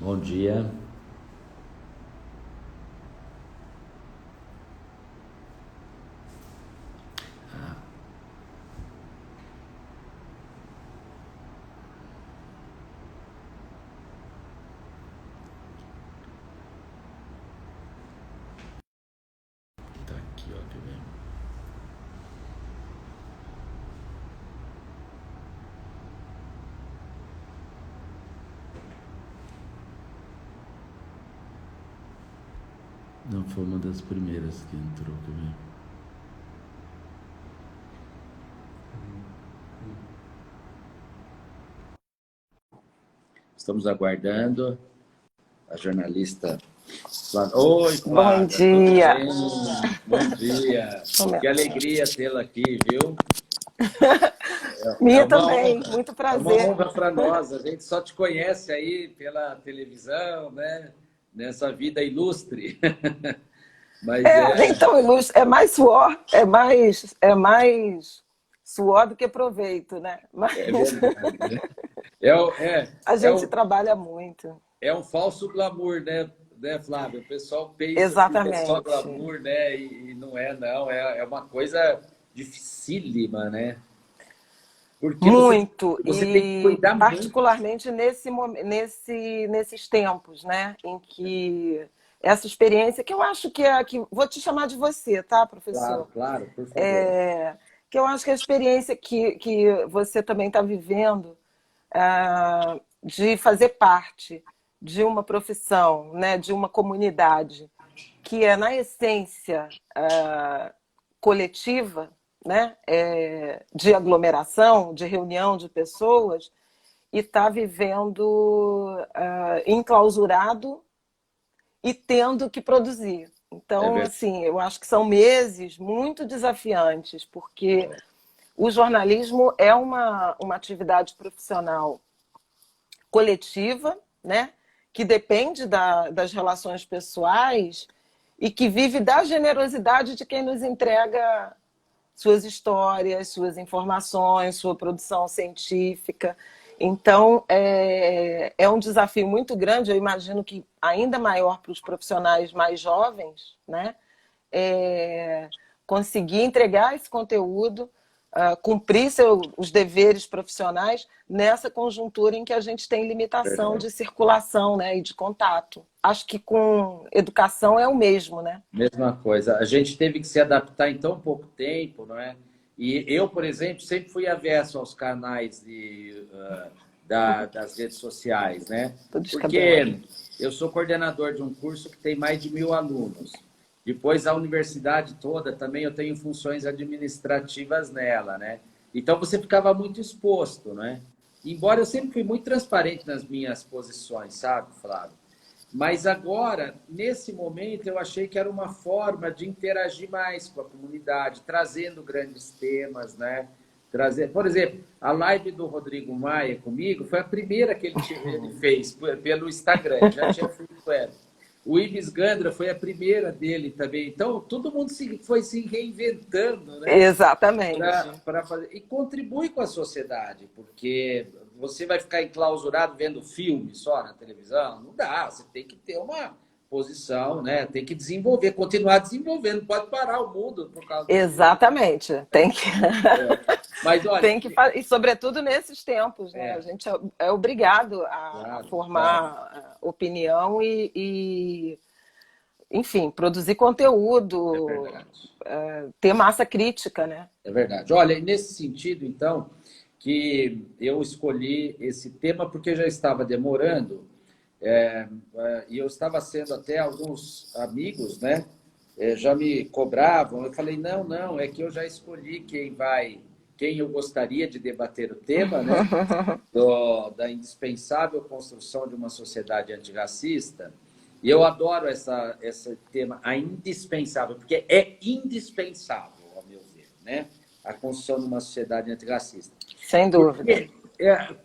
Bom dia. Tá aqui, ó, quer ver? Não, foi uma das primeiras que entrou, quer ver? Estamos aguardando a jornalista Flávia. Oi, Bom Flávia, tudo dia. bem? Bom dia. Que alegria tê-la aqui, viu? É Minha uma também, honra. muito É uma prazer. honra para nós. A gente só te conhece aí pela televisão, né? Nessa vida ilustre. Mas Nem tão ilustre, é mais suor, é mais suor do que proveito, né? é Mas verdade, né? É, a é, gente trabalha muito. é um falso glamour, né, Flávio? O pessoal pensa que é só Exatamente. glamour, né? E não é, não. É uma coisa dificílima, né? Porque Muito, você tem que e cuidar muito. particularmente nesses tempos, né, em que essa experiência, que eu acho que vou te chamar de você, tá, Claro, professor? claro, por favor. É, que eu acho que a experiência que você também está vivendo, de fazer parte de uma profissão, né, de uma comunidade que é, na essência, coletiva, né, de aglomeração, de reunião de pessoas, e está vivendo enclausurado e tendo que produzir. É Então, verdade. assim, eu acho que são meses muito desafiantes, porque o jornalismo é uma atividade profissional coletiva, né? Que depende das relações pessoais e que vive da generosidade de quem nos entrega suas histórias, suas informações, sua produção científica. Então, é um desafio muito grande, eu imagino que ainda maior para os profissionais mais jovens, né? É, conseguir entregar esse conteúdo, cumprir os deveres profissionais nessa conjuntura em que a gente tem limitação Verdade. de circulação, né, e de contato. Acho que com educação é o mesmo, né? Mesma coisa. A gente teve que se adaptar em tão pouco tempo, não é? E eu, por exemplo, sempre fui avesso aos canais das redes sociais, né? Tô Porque descabelando. eu sou coordenador de um curso que tem mais de 1.000 alunos. Depois, a universidade toda também eu tenho funções administrativas nela, né? Então, você ficava muito exposto, né? Embora eu sempre fui muito transparente nas minhas posições, sabe, Flávio? Mas agora, nesse momento, eu achei que era uma forma de interagir mais com a comunidade, trazendo grandes temas, né? Trazer, por exemplo, a live do Rodrigo Maia comigo foi a primeira que ele fez pelo Instagram, ele já tinha feito ela. O Ibis Gandra foi a primeira dele também. Então, todo mundo foi se reinventando, né? Exatamente. Para fazer e contribui com a sociedade, porque você vai ficar enclausurado vendo filme só na televisão, não dá, você tem que ter uma posição, né? Tem que desenvolver, continuar desenvolvendo, não pode parar o mundo por causa do filme. Exatamente. Tem que, Mas olha, tem que e sobretudo nesses tempos, né? A gente é obrigado a claro, claro, formar opinião enfim, produzir é conteúdo, verdade. ter massa crítica, né? É verdade. Olha, e nesse sentido, então, que eu escolhi esse tema porque já estava demorando, e eu estava sendo até alguns amigos, né? Já me cobravam. Eu falei, não, não, é que eu já escolhi quem eu gostaria de debater o tema, né? Da indispensável construção de uma sociedade antirracista. E eu adoro esse tema, a indispensável, porque é indispensável, ao meu ver, né? A construção de uma sociedade antirracista. Sem dúvida. Porque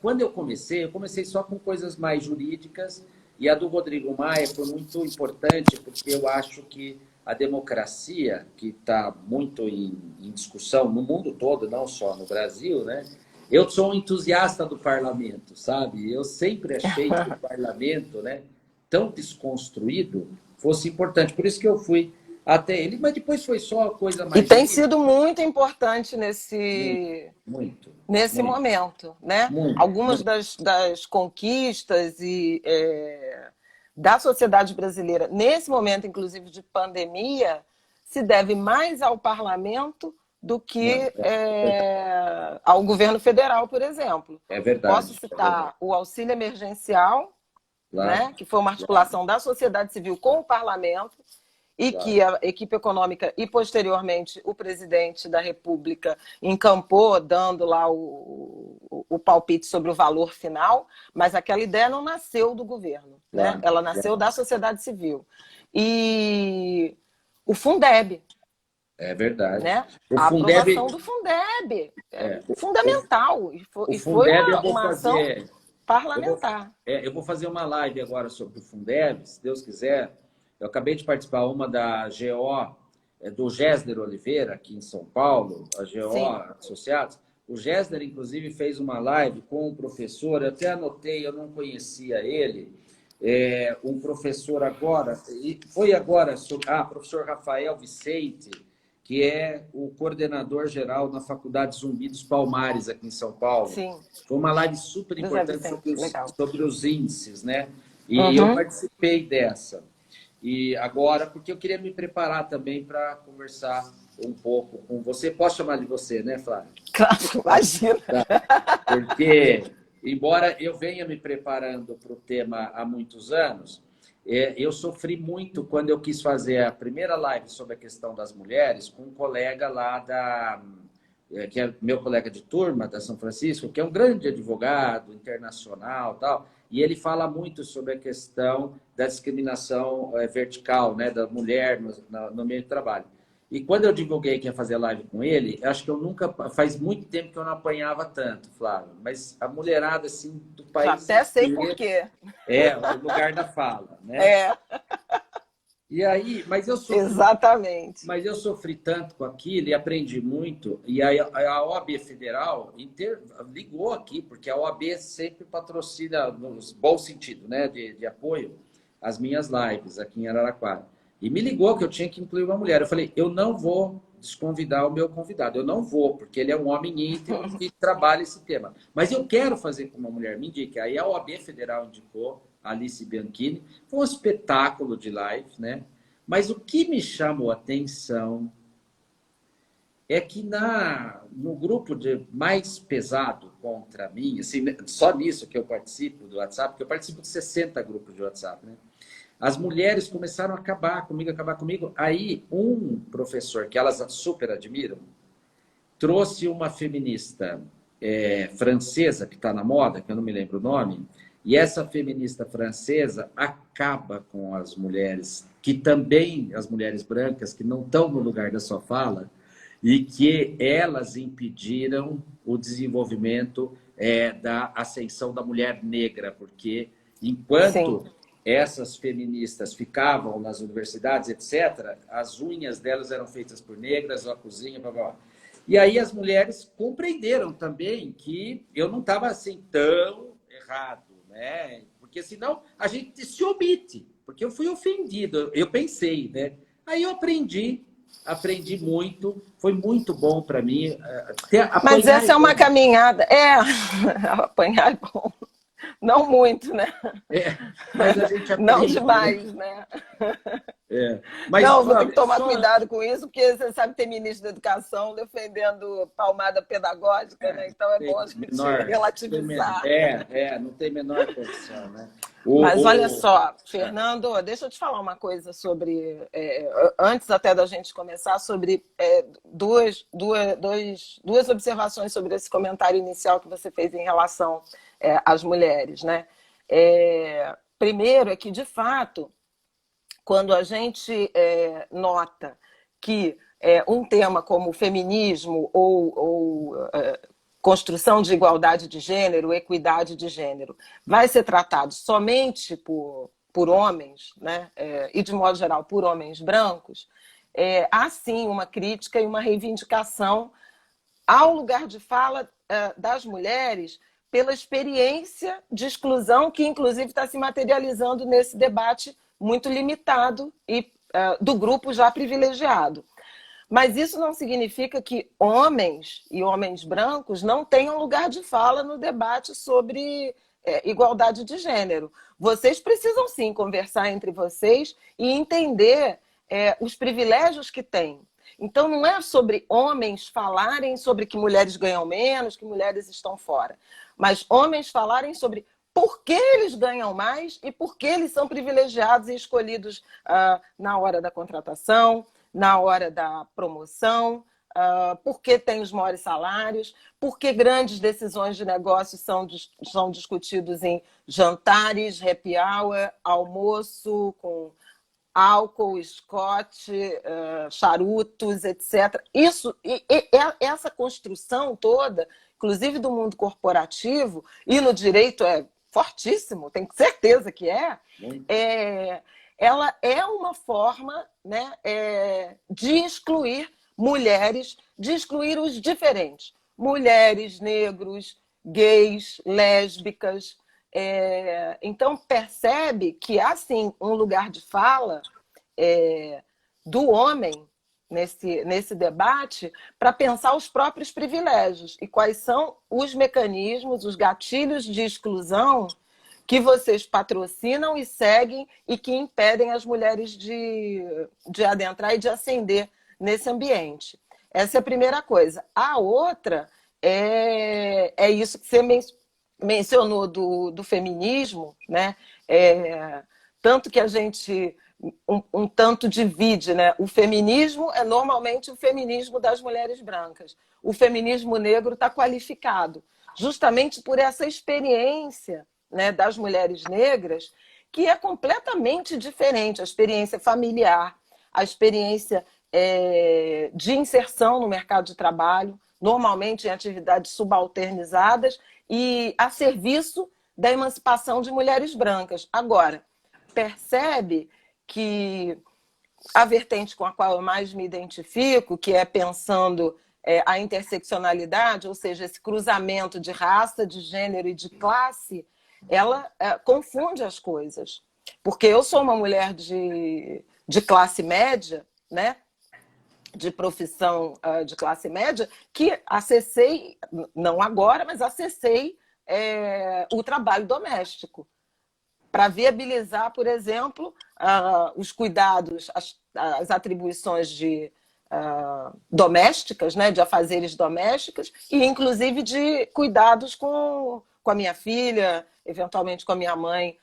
quando eu comecei só com coisas mais jurídicas, e a do Rodrigo Maia foi muito importante, porque eu acho que a democracia, que está muito em discussão no mundo todo, não só no Brasil, né? eu sou um entusiasta do parlamento, sabe? Eu sempre achei que o parlamento, né, tão desconstruído, fosse importante. Por isso que eu fui até ele, mas depois foi só coisa E mais... tem sido muito importante Muito, muito, nesse muito, momento, né? muito, Algumas muito. das conquistas da sociedade brasileira, nesse momento, inclusive, de pandemia, se deve mais ao parlamento do que ao governo federal, por exemplo. É Posso verdade, é verdade. citar o auxílio emergencial, Claro, né, que foi uma articulação da sociedade civil com o parlamento, e claro. que a equipe econômica e, posteriormente, o presidente da República encampou, dando lá o palpite sobre o valor final, mas aquela ideia não nasceu do governo, né? Claro, Ela nasceu claro. da sociedade civil. E o Fundeb, É verdade. né? O A aprovação Fundeb, do Fundeb é é, fundamental, o e foi Fundeb eu vou uma ação fazer, eu vou, parlamentar. eu vou fazer uma live agora sobre o Fundeb, se Deus quiser. Eu acabei de participar uma da GO, do Gésner Oliveira, aqui em São Paulo, a GO Sim. Associados. O Gésner, inclusive, fez uma live com um professor, eu até anotei, eu não conhecia ele, um professor agora, e foi agora, professor Rafael Vicente, que é o coordenador geral na Faculdade Zumbi dos Palmares, aqui em São Paulo. Sim. Foi uma live super José importante Vicente, legal. sobre os índices, né? E eu Uhum. participei dessa. E agora, porque eu queria me preparar também para conversar um pouco com você. Posso chamar de você, né, Flávia? Claro, imagina. Porque, embora eu venha me preparando para o tema há muitos anos, eu sofri muito quando eu quis fazer a primeira live sobre a questão das mulheres com um colega lá que é meu colega de turma da São Francisco, que é um grande advogado internacional, tal, e ele fala muito sobre a questão da discriminação vertical, né, da mulher no meio de trabalho. E quando eu divulguei que ia fazer live com ele, acho que eu nunca... Faz muito tempo que eu não apanhava tanto, Flávio. Mas a mulherada, assim, do país... Já até sei inteiro, por quê. é o lugar da fala, né? É, E aí, exatamente. mas eu sofri tanto com aquilo e aprendi muito. E aí a OAB Federal ligou aqui, porque a OAB sempre patrocina, no bom sentido, né, de apoio, as minhas lives aqui em Araraquara. E me ligou que eu tinha que incluir uma mulher. Eu falei, eu não vou desconvidar o meu convidado. Eu não vou, porque ele é um homem íntegro que trabalha esse tema. Mas eu quero fazer com uma mulher, me indique. Aí a OAB Federal indicou a Alice Bianchini. Foi um espetáculo de live, né? Mas o que me chamou a atenção é que no grupo mais pesado contra mim, assim, só nisso que eu participo do WhatsApp, porque eu participo de 60 grupos de WhatsApp, né? As mulheres começaram a acabar comigo. Aí um professor que elas super admiram trouxe uma feminista francesa que está na moda, que eu não me lembro o nome, e essa feminista francesa acaba com as mulheres, que também, as mulheres brancas, que não estão no lugar da sua fala, e que elas impediram o desenvolvimento da ascensão da mulher negra, porque enquanto Sim. essas feministas ficavam nas universidades, etc., as unhas delas eram feitas por negras, a cozinha, blá, blá, blá. E aí as mulheres compreenderam também que eu não estava assim tão errado, né? Porque senão a gente se omite, porque eu fui ofendido, eu pensei, né? Aí eu aprendi muito, foi muito bom para mim. Mas essa é uma caminhada. Apanhar é bom. Não muito, né? Mas a gente aprende, não demais, né? Mas, não, vou ter que tomar cuidado com isso, porque você sabe que tem ministro da Educação defendendo palmada pedagógica, né? Então é bom a gente relativizar. Não tem menor condição, né? Mas olha só, Fernando, deixa eu te falar uma coisa sobre, antes até da gente começar, sobre duas observações sobre esse comentário inicial que você fez em relação às mulheres, né? Primeiro é que, de fato, quando a gente nota que um tema como feminismo ou construção de igualdade de gênero, equidade de gênero, vai ser tratado somente por homens, né? E, de modo geral, por homens brancos, há sim uma crítica e uma reivindicação ao lugar de fala das mulheres pela experiência de exclusão que, inclusive, está se materializando nesse debate muito limitado e do grupo já privilegiado. Mas isso não significa que homens e homens brancos não tenham lugar de fala no debate sobre igualdade de gênero. Vocês precisam, sim, conversar entre vocês e entender os privilégios que têm. Então, não é sobre homens falarem sobre que mulheres ganham menos, que mulheres estão fora, mas homens falarem sobre por que eles ganham mais e por que eles são privilegiados e escolhidos na hora da contratação, na hora da promoção, por que têm os maiores salários, por que grandes decisões de negócio são discutidos em jantares, happy hour, almoço com álcool, scotch, charutos, etc. Essa construção toda, inclusive do mundo corporativo, e no direito é fortíssimo, tenho certeza que ela é uma forma, né, de excluir mulheres, de excluir os diferentes. Mulheres, negros, gays, lésbicas. Então, percebe que há, sim, um lugar de fala do homem nesse debate para pensar os próprios privilégios e quais são os mecanismos, os gatilhos de exclusão que vocês patrocinam e seguem e que impedem as mulheres de adentrar e de ascender nesse ambiente. Essa é a primeira coisa. A outra é isso que você mencionou do feminismo, né? Tanto que a gente um tanto divide, né? O feminismo é normalmente o feminismo das mulheres brancas. O feminismo negro está qualificado justamente por essa experiência, né, das mulheres negras, que é completamente diferente. A experiência familiar, a experiência de inserção no mercado de trabalho, normalmente em atividades subalternizadas e a serviço da emancipação de mulheres brancas. Agora, percebe que a vertente com a qual eu mais me identifico, que é pensando a interseccionalidade, ou seja, esse cruzamento de raça, de gênero e de classe, ela confunde as coisas. Porque eu sou uma mulher de classe média, né? De profissão de classe média, que acessei, não agora, mas acessei o trabalho doméstico para viabilizar, por exemplo, os cuidados, as atribuições domésticas, né, de afazeres domésticos e, inclusive, de cuidados com a minha filha, eventualmente com a minha mãe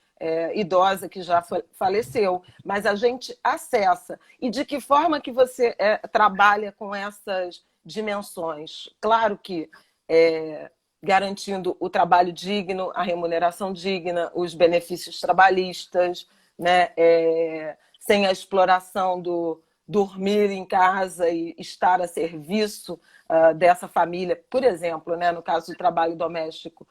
idosa que já faleceu. Mas a gente acessa. E de que forma que você trabalha com essas dimensões? Claro que garantindo o trabalho digno, a remuneração digna, os benefícios trabalhistas, né? Sem a exploração do dormir em casa e estar a serviço dessa família, por exemplo, né? No caso do trabalho doméstico,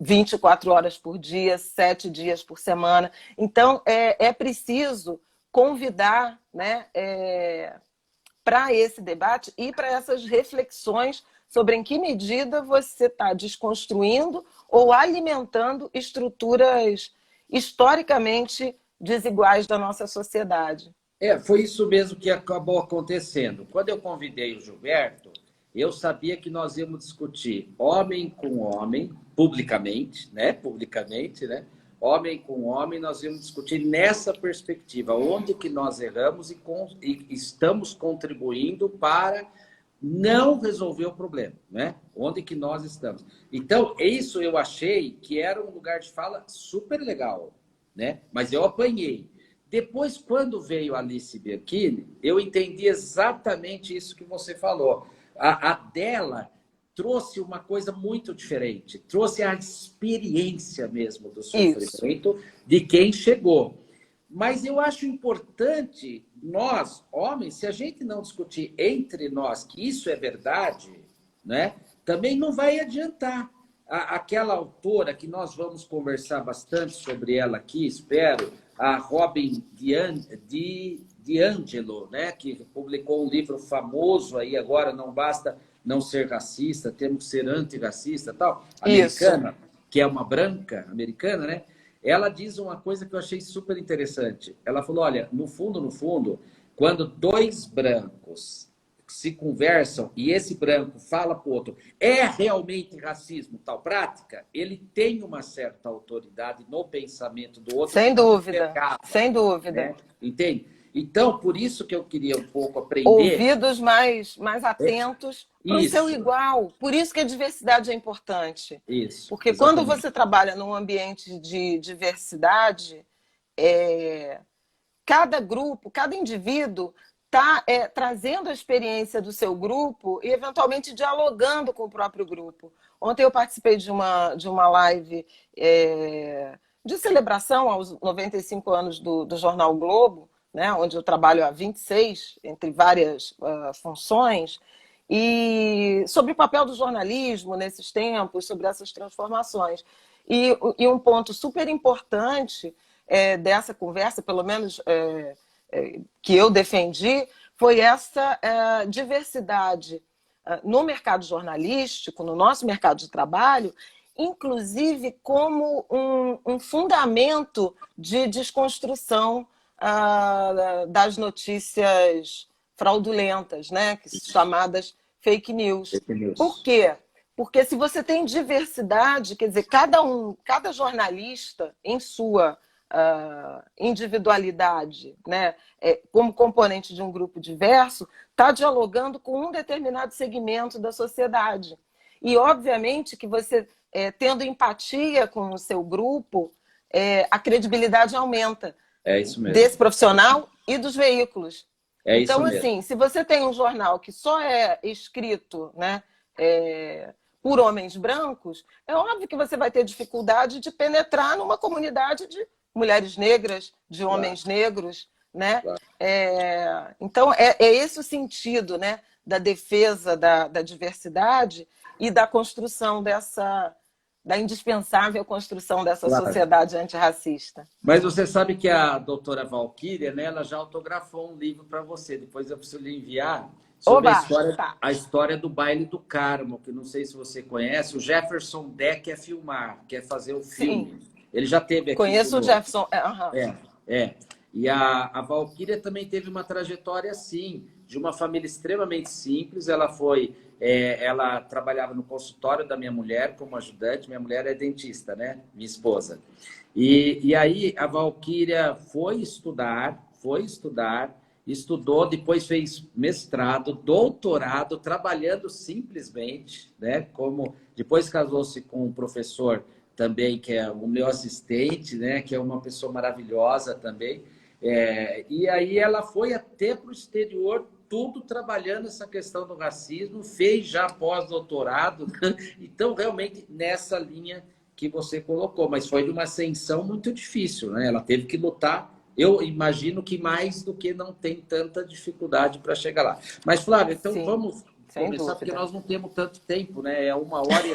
24 horas por dia, 7 dias por semana. Então, é preciso convidar, né, para esse debate e para essas reflexões sobre em que medida você está desconstruindo ou alimentando estruturas historicamente desiguais da nossa sociedade. Foi isso mesmo que acabou acontecendo. Quando eu convidei o Gilberto, eu sabia que nós íamos discutir homem com homem, publicamente, né? Homem com homem, nós íamos discutir nessa perspectiva, onde que nós erramos e estamos contribuindo para não resolver o problema, né? Onde que nós estamos. Então, isso eu achei que era um lugar de fala super legal, né? Mas eu apanhei. Depois, quando veio a Alice Berkini, eu entendi exatamente isso que você falou. A dela trouxe uma coisa muito diferente. Trouxe a experiência mesmo do sofrimento de quem chegou. Mas eu acho importante nós, homens, se a gente não discutir entre nós que isso é verdade, né, também não vai adiantar. Aquela autora que nós vamos conversar bastante sobre ela aqui, espero, a Robin DiAngelo, né, que publicou um livro famoso aí agora, Não Basta não ser racista, temos que ser antirracista, tal. A Isso. americana, que é uma branca americana, né? Ela diz uma coisa que eu achei super interessante. Ela falou, olha, no fundo, quando dois brancos se conversam e esse branco fala para o outro, é realmente racismo tal prática, ele tem uma certa autoridade no pensamento do outro. Sem dúvida, pecava, sem dúvida. né? Entende? Então, por isso que eu queria um pouco aprender... Ouvidos mais atentos para o seu igual. Por isso que a diversidade é importante. Isso, porque exatamente. quando você trabalha num ambiente de diversidade, cada grupo, cada indivíduo está trazendo a experiência do seu grupo e, eventualmente, dialogando com o próprio grupo. Ontem eu participei de uma live de celebração aos 95 anos do Jornal o Globo, né, onde eu trabalho há 26, entre várias funções, e sobre o papel do jornalismo nesses tempos, sobre essas transformações. E um ponto super importante dessa conversa, pelo menos que eu defendi, foi essa diversidade no mercado jornalístico, no nosso mercado de trabalho, inclusive como um fundamento de desconstrução das notícias fraudulentas, né? Chamadas fake news. Fake news. Por quê? Porque se você tem diversidade, quer dizer, cada jornalista em sua individualidade, né, como componente de um grupo diverso, está dialogando com um determinado segmento da sociedade. E, obviamente, que você, tendo empatia com o seu grupo, a credibilidade aumenta. É isso mesmo. Desse profissional e dos veículos. É então, isso mesmo. assim, se você tem um jornal que só é escrito, né, por homens brancos, é óbvio que você vai ter dificuldade de penetrar numa comunidade de mulheres negras, de homens negros, né? Claro. Então, é esse o sentido, né, da defesa da diversidade e da construção da indispensável construção dessa sociedade antirracista. Mas você sabe que a doutora Valquíria, né, ela já autografou um livro para você, depois eu preciso lhe enviar, sobre a história do Baile do Carmo, que não sei se você conhece, o Jefferson Deck quer filmar, quer fazer o filme. Sim. Ele já teve aqui. Conheço o Jefferson. E a Valquíria também teve uma trajetória assim, de uma família extremamente simples. Ela ela trabalhava no consultório da minha mulher como ajudante. Minha mulher é dentista, né? Minha esposa. E aí a Valquíria foi estudar, estudou, depois fez mestrado, doutorado, trabalhando simplesmente, né? Depois casou-se com um professor também, que é o meu assistente, né? Que é uma pessoa maravilhosa também. E aí ela foi até para o exterior, tudo trabalhando essa questão do racismo, fez já pós-doutorado, então realmente nessa linha que você colocou, mas foi de uma ascensão muito difícil, né? Ela teve que lutar, eu imagino que mais do que não tem tanta dificuldade para chegar lá. Mas, Flávia, então vamos começar, porque nós não temos tanto tempo, né? É 1 hora e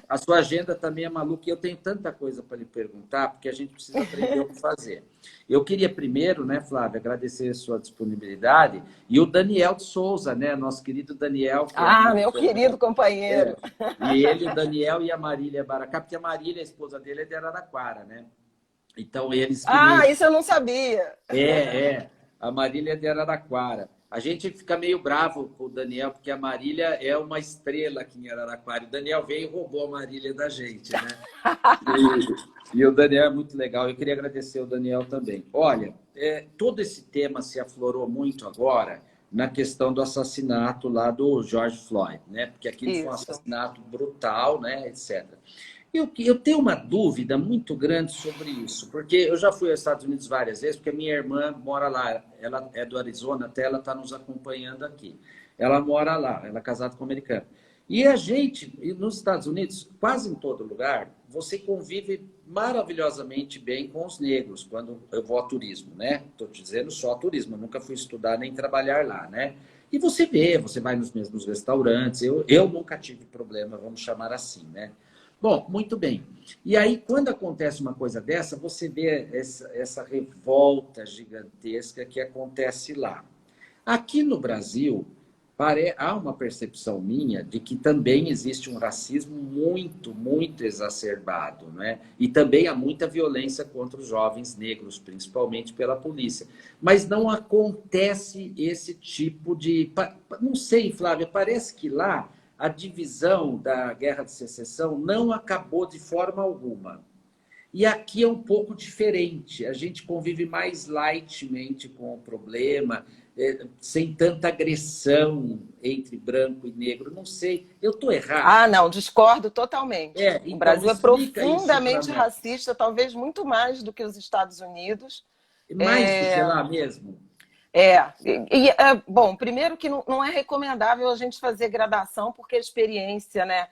a sua agenda também é maluca e eu tenho tanta coisa para lhe perguntar, porque a gente precisa aprender o que fazer. Eu queria primeiro, né, Flávia, agradecer a sua disponibilidade e o Daniel de Souza, né? Nosso querido Daniel. Meu querido companheiro. E ele, o Daniel e a Marília Baracá, porque a Marília, a esposa dele, é de Araraquara, né? Então eles... isso eu não sabia. A Marília é de Araraquara. A gente fica meio bravo com o Daniel, porque a Marília é uma estrela aqui em Araraquara. O Daniel veio e roubou a Marília da gente, né? E o Daniel é muito legal. Eu queria agradecer o Daniel também. Olha, todo esse tema se aflorou muito agora na questão do assassinato lá do George Floyd, né? Porque aquilo foi um assassinato brutal, né? Etc. Eu tenho uma dúvida muito grande sobre isso, porque eu já fui aos Estados Unidos várias vezes, porque a minha irmã mora lá, ela é do Arizona, até ela está nos acompanhando aqui. Ela mora lá, ela é casada com um americano. E a gente, nos Estados Unidos, quase em todo lugar, você convive maravilhosamente bem com os negros, quando eu vou a turismo, né? Estou dizendo só a turismo, eu nunca fui estudar nem trabalhar lá, né? E você vai nos mesmos restaurantes, eu nunca tive problema, vamos chamar assim, né? Bom, muito bem. E aí, quando acontece uma coisa dessa, você vê essa revolta gigantesca que acontece lá. Aqui no Brasil, há uma percepção minha de que também existe um racismo muito, muito exacerbado, né? E também há muita violência contra os jovens negros, principalmente pela polícia. Mas não acontece esse tipo de... Não sei, Flávia, parece que lá a divisão da Guerra de Secessão não acabou de forma alguma. E aqui é um pouco diferente. A gente convive mais lightmente com o problema, sem tanta agressão entre branco e negro. Não sei, eu estou errado. Ah, não, discordo totalmente. O Então, Brasil é explica isso para profundamente nós. racista, talvez muito mais do que os Estados Unidos. Mais do que lá mesmo? Bom, primeiro que não é recomendável a gente fazer gradação, porque a experiência, né,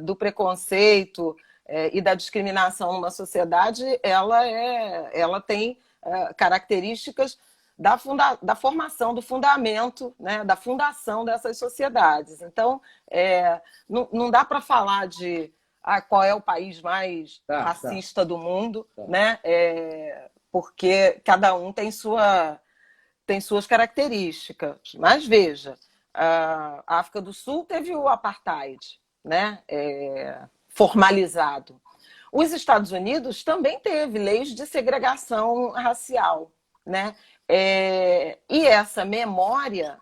do preconceito e da discriminação numa sociedade, ela tem características da formação, do fundamento, né, da fundação dessas sociedades. Então, não dá para falar de qual é o país mais racista do mundo, né, porque cada um tem suas características. Mas veja, a África do Sul teve o apartheid, né, formalizado. Os Estados Unidos também teve leis de segregação racial, né? E essa memória,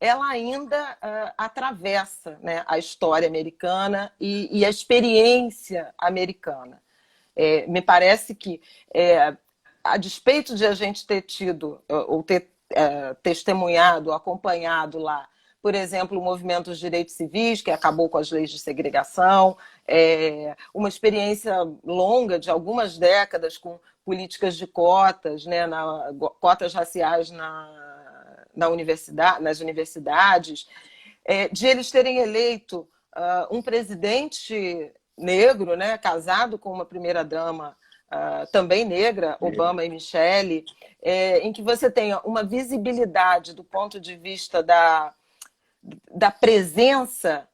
ela ainda atravessa, né, a história americana e a experiência americana. Me parece que a despeito de a gente ter tido ou ter testemunhado, acompanhado lá, por exemplo, o movimento dos direitos civis, que acabou com as leis de segregação, uma experiência longa de algumas décadas com políticas de cotas, né, cotas raciais nas universidades, de eles terem eleito um presidente negro, né, casado com uma primeira-dama também negra, Obama e Michelle, em que você tenha uma visibilidade do ponto de vista da presença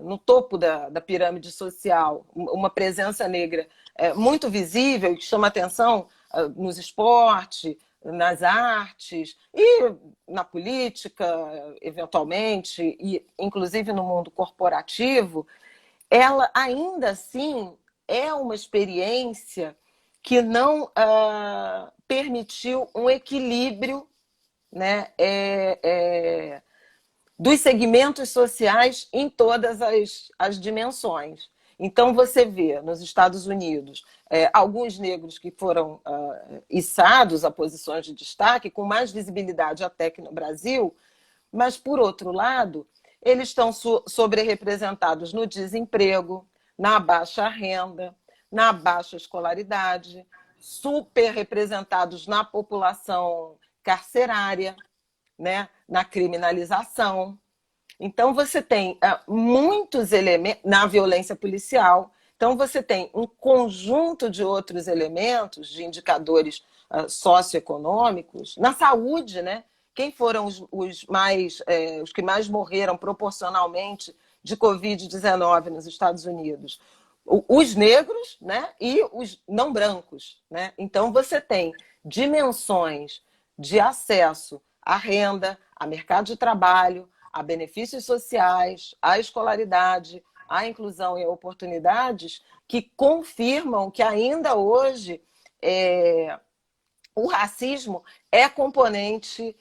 no topo da pirâmide social, uma presença negra muito visível, que chama atenção nos esportes, nas artes e na política, eventualmente, e inclusive no mundo corporativo, ela ainda assim é uma experiência que não permitiu um equilíbrio, né, dos segmentos sociais em todas as dimensões. Então, você vê nos Estados Unidos alguns negros que foram içados a posições de destaque, com mais visibilidade até que no Brasil, mas, por outro lado, eles estão sobre-representados no desemprego, na baixa renda, na baixa escolaridade, super-representados na população carcerária, né, na criminalização. Então, você tem muitos elementos na violência policial. Então, você tem um conjunto de outros elementos, de indicadores socioeconômicos, na saúde, né? Quem foram os que mais morreram proporcionalmente de Covid-19 nos Estados Unidos? Os negros, né, e os não brancos, né? Então, você tem dimensões de acesso à renda, a mercado de trabalho, a benefícios sociais, à escolaridade, à inclusão e oportunidades que confirmam que ainda hoje o racismo é componente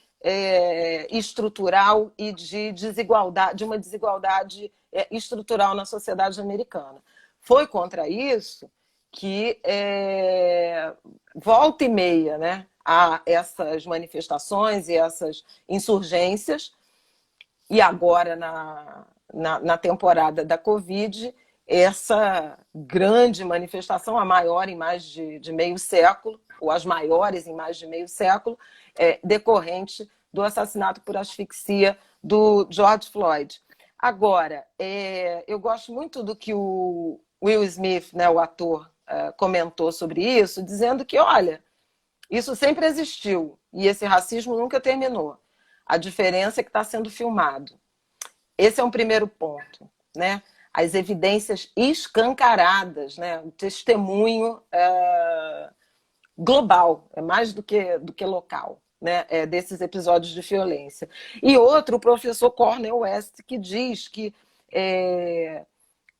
estrutural e de desigualdade, de uma desigualdade estrutural na sociedade americana. Foi contra isso que volta e meia, né, há essas manifestações e essas insurgências, e agora na temporada da Covid, essa grande manifestação, a maior em mais de meio século, ou as maiores em mais de meio século, decorrente do assassinato por asfixia do George Floyd. Agora, eu gosto muito do que o Will Smith, né, o ator, comentou sobre isso, dizendo que, olha, isso sempre existiu e esse racismo nunca terminou. A diferença é que está sendo filmado. Esse é um primeiro ponto, né? As evidências escancaradas, né? O testemunho global, é mais do que local, né, desses episódios de violência. E outro, o professor Cornel West, que diz que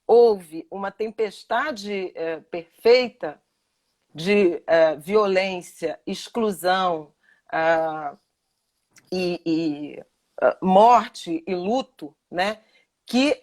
houve uma tempestade perfeita de violência, exclusão e morte e luto, né, que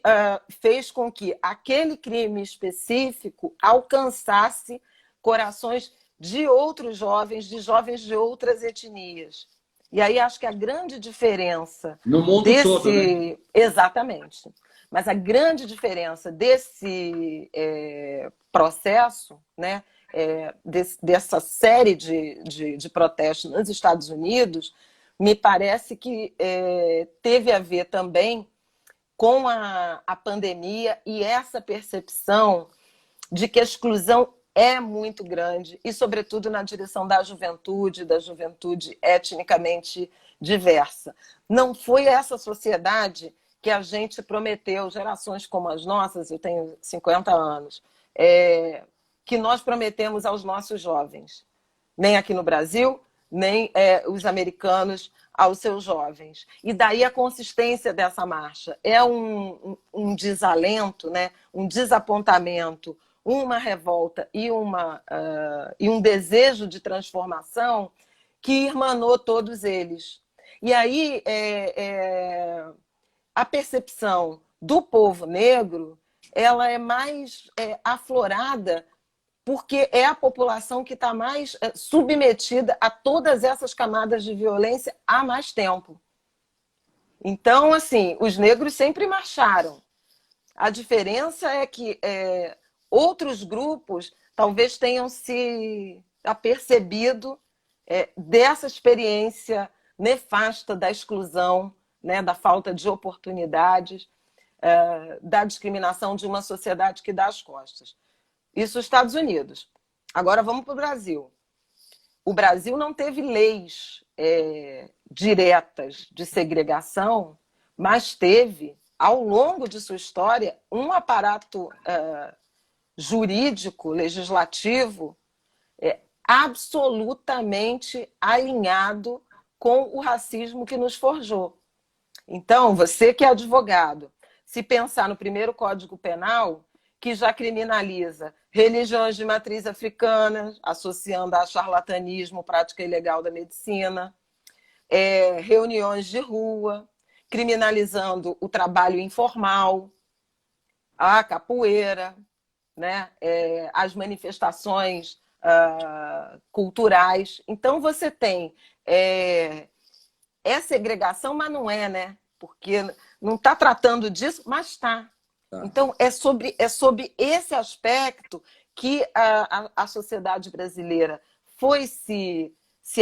fez com que aquele crime específico alcançasse corações de outros jovens, de jovens de outras etnias. E aí acho que a grande diferença no mundo todo, né? Exatamente. Mas a grande diferença desse processo, né, dessa série de protestos nos Estados Unidos, me parece que teve a ver também com a pandemia e essa percepção de que a exclusão é muito grande, e sobretudo na direção da juventude etnicamente diversa. Não foi essa sociedade que a gente prometeu, gerações como as nossas, eu tenho 50 anos, que nós prometemos aos nossos jovens. Nem aqui no Brasil, nem os americanos aos seus jovens. E daí a consistência dessa marcha. É um desalento, né? Um desapontamento, uma revolta e um desejo de transformação que irmanou todos eles. E aí a percepção do povo negro ela é mais aflorada porque é a população que está mais submetida a todas essas camadas de violência há mais tempo. Então, assim, os negros sempre marcharam. A diferença é que outros grupos talvez tenham se apercebido dessa experiência nefasta da exclusão, né, da falta de oportunidades, da discriminação de uma sociedade que dá as costas. Isso nos Estados Unidos. Agora vamos para o Brasil. O Brasil não teve leis diretas de segregação, mas teve, ao longo de sua história, um aparato jurídico, legislativo, absolutamente alinhado com o racismo que nos forjou. Então, você que é advogado, se pensar no primeiro Código Penal, que já criminaliza religiões de matriz africana, associando a charlatanismo, prática ilegal da medicina, reuniões de rua, criminalizando o trabalho informal, a capoeira, né? As manifestações culturais. Então, você tem segregação, mas não né? Porque não está tratando disso, mas está. Então, é sobre esse aspecto que a sociedade brasileira foi se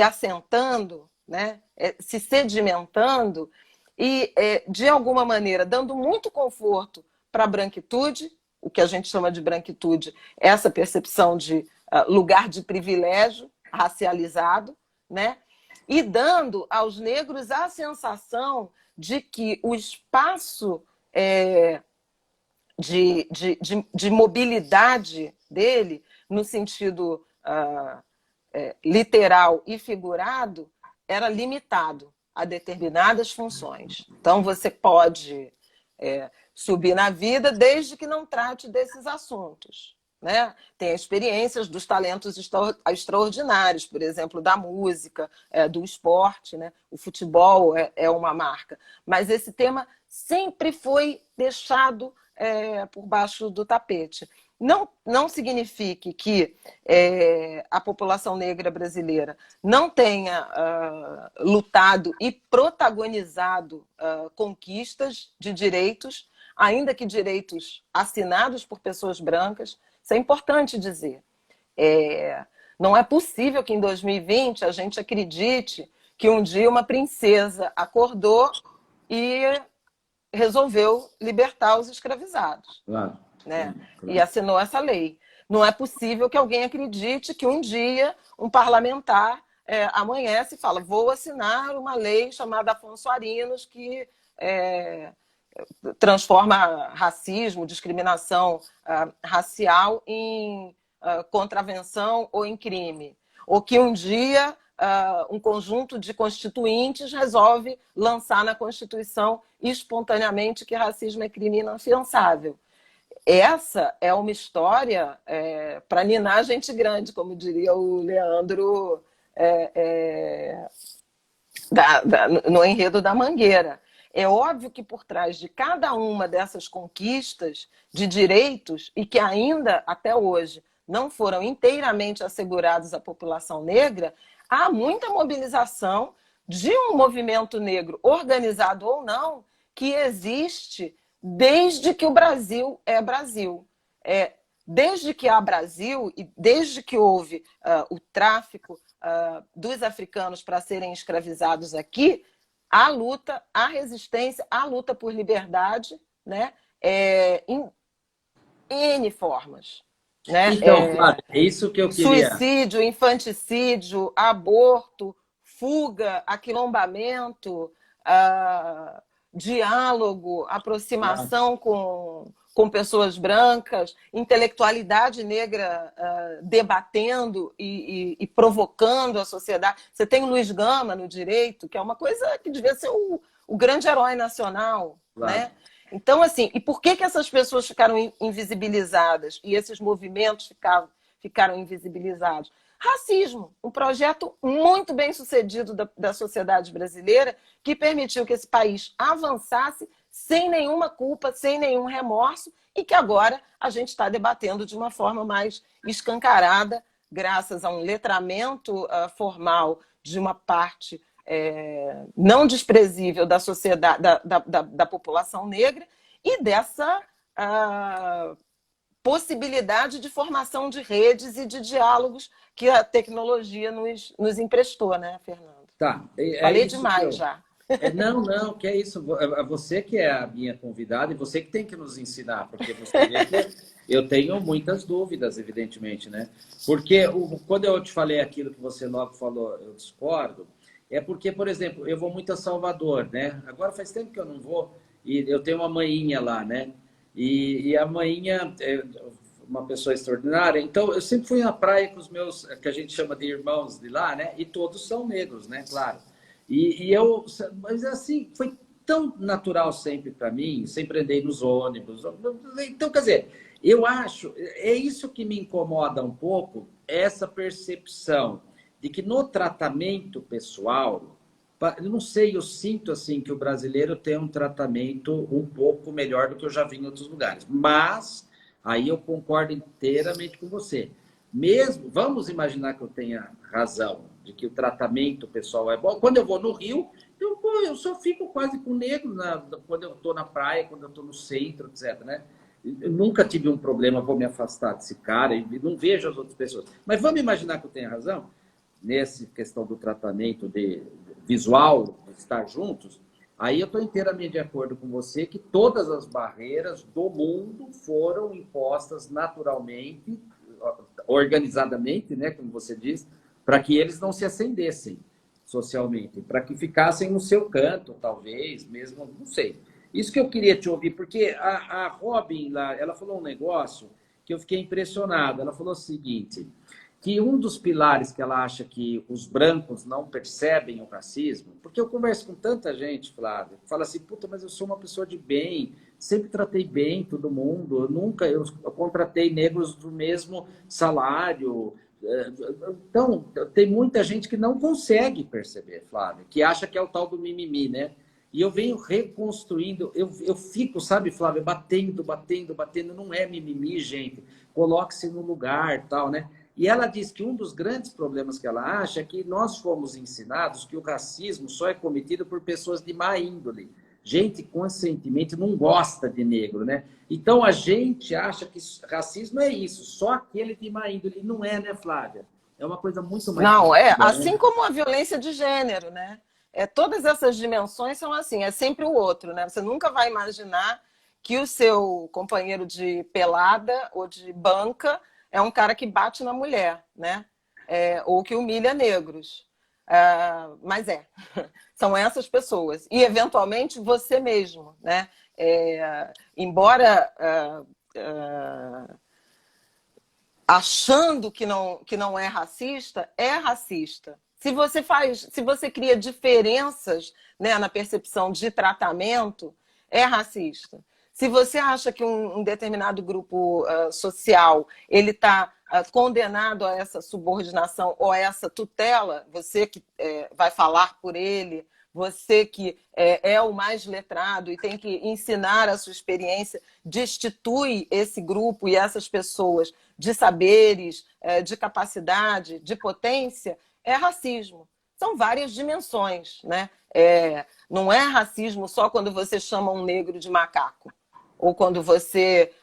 assentando, né? Se sedimentando e, de alguma maneira, dando muito conforto para a branquitude, o que a gente chama de branquitude, essa percepção de lugar de privilégio racializado, né? E dando aos negros a sensação de que o espaço de mobilidade dele, no sentido literal e figurado, era limitado a determinadas funções. Então, você pode subir na vida desde que não trate desses assuntos, né? Tem experiências dos talentos extraordinários, por exemplo, da música, do esporte, né? O futebol é uma marca. Mas esse tema sempre foi deixado por baixo do tapete. Não signifique que a população negra brasileira não tenha lutado e protagonizado conquistas de direitos, ainda que direitos assinados por pessoas brancas. Isso é importante dizer. Não é possível que em 2020 a gente acredite que um dia uma princesa acordou e resolveu libertar os escravizados. Claro. Né? Claro. E assinou essa lei. Não é possível que alguém acredite que um dia um parlamentar amanhece e fala: vou assinar uma lei chamada Afonso Arinos que transforma racismo, discriminação racial em contravenção ou em crime. Ou que um dia um conjunto de constituintes resolve lançar na Constituição espontaneamente que racismo é crime inafiançável. Essa é uma história para ninar gente grande, como diria o Leandro no enredo da Mangueira. É óbvio que por trás de cada uma dessas conquistas de direitos, e que ainda até hoje não foram inteiramente assegurados à população negra, há muita mobilização de um movimento negro, organizado ou não, que existe desde que o Brasil é Brasil. Desde que há Brasil e desde que houve o tráfico dos africanos para serem escravizados aqui, a luta, a resistência, a luta por liberdade, né, em N formas. Né? Então, Flávia, é isso que eu queria. Suicídio, infanticídio, aborto, fuga, aquilombamento, diálogo, aproximação com pessoas brancas, intelectualidade negra debatendo e provocando a sociedade. Você tem o Luiz Gama no direito, que é uma coisa que devia ser o grande herói nacional, Claro. né? Então, assim, e por que essas pessoas ficaram invisibilizadas e esses movimentos ficaram invisibilizados? Racismo, um projeto muito bem sucedido da sociedade brasileira que permitiu que esse país avançasse sem nenhuma culpa, sem nenhum remorso, e que agora a gente está debatendo de uma forma mais escancarada, graças a um letramento formal de uma parte não desprezível da sociedade, da população negra, e dessa possibilidade de formação de redes e de diálogos que a tecnologia nos emprestou, né, Fernando? Tá. Falei demais já. Não, que é isso. Você que é a minha convidada e você que tem que nos ensinar, porque você vê que eu tenho muitas dúvidas, evidentemente, né? Porque quando eu te falei aquilo que você logo falou, eu discordo, é porque, por exemplo, eu vou muito a Salvador, né? Agora faz tempo que eu não vou, e eu tenho uma mainha lá, né? E a mainha é uma pessoa extraordinária, então eu sempre fui na praia com os meus, que a gente chama de irmãos de lá, né? E todos são negros, né? Claro. Mas assim, foi tão natural sempre para mim, sempre andei nos ônibus. Então, quer dizer, eu acho, é isso que me incomoda um pouco, essa percepção de que no tratamento pessoal, eu não sei, eu sinto assim que o brasileiro tem um tratamento um pouco melhor do que eu já vi em outros lugares. Mas aí eu concordo inteiramente com você. Mesmo, vamos imaginar que eu tenha razão de que o tratamento pessoal é bom. Quando eu vou no Rio, eu só fico quase com negro quando eu estou na praia, quando eu estou no centro, etc. Né? Eu nunca tive um problema, vou me afastar desse cara e não vejo as outras pessoas. Mas vamos imaginar que eu tenha razão nessa questão do tratamento visual, de estar juntos. Aí eu estou inteiramente de acordo com você que todas as barreiras do mundo foram impostas naturalmente, organizadamente, né, como você diz, para que eles não se acendessem socialmente, para que ficassem no seu canto, talvez, mesmo, não sei. Isso que eu queria te ouvir, porque a Robin, lá, ela falou um negócio que eu fiquei impressionado. Ela falou o seguinte, que um dos pilares que ela acha que os brancos não percebem o racismo, porque eu converso com tanta gente, Flávio, que fala assim, puta, mas eu sou uma pessoa de bem, sempre tratei bem todo mundo, eu contratei negros do mesmo salário. Então, tem muita gente que não consegue perceber, Flávio, que acha que é o tal do mimimi, né? E eu venho reconstruindo, eu fico, sabe, Flávio, batendo, não é mimimi, gente, coloque-se no lugar, tal, né? E ela diz que um dos grandes problemas que ela acha é que nós fomos ensinados que o racismo só é cometido por pessoas de má índole. Gente conscientemente não gosta de negro, né? Então a gente acha que racismo é isso, só aquele de má índole. E não é, né, Flávia? É uma coisa muito mais... Não, assim como a violência de gênero, né? Todas essas dimensões são assim, é sempre o outro, né? Você nunca vai imaginar que o seu companheiro de pelada ou de banca é um cara que bate na mulher, né? Ou que humilha negros. Mas são essas pessoas. E, eventualmente, você mesmo, né? Embora achando que não é racista, Se você cria diferenças, né, na percepção de tratamento, é racista. Se você acha que um determinado grupo social ele está condenado a essa subordinação ou a essa tutela, você que vai falar por ele, você que é o mais letrado e tem que ensinar a sua experiência, destitui esse grupo e essas pessoas de saberes, de capacidade, de potência, é racismo. São várias dimensões, né? Não é racismo só quando você chama um negro de macaco ou quando você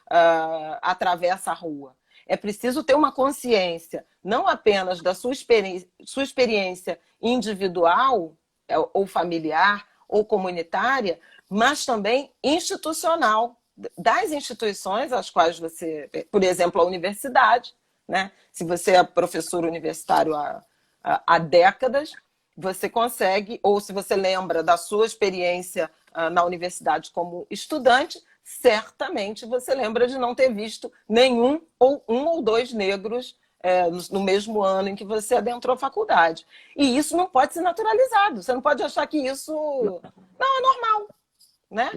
atravessa a rua. É preciso ter uma consciência, não apenas da sua experiência individual ou familiar ou comunitária, mas também institucional, das instituições às quais você, por exemplo, a universidade, né? Se você é professor universitário há décadas, você consegue, ou se você lembra da sua experiência na universidade como estudante, certamente você lembra de não ter visto nenhum ou um ou dois negros no mesmo ano em que você adentrou a faculdade. E isso não pode ser naturalizado. Você não pode achar que isso não é normal, né?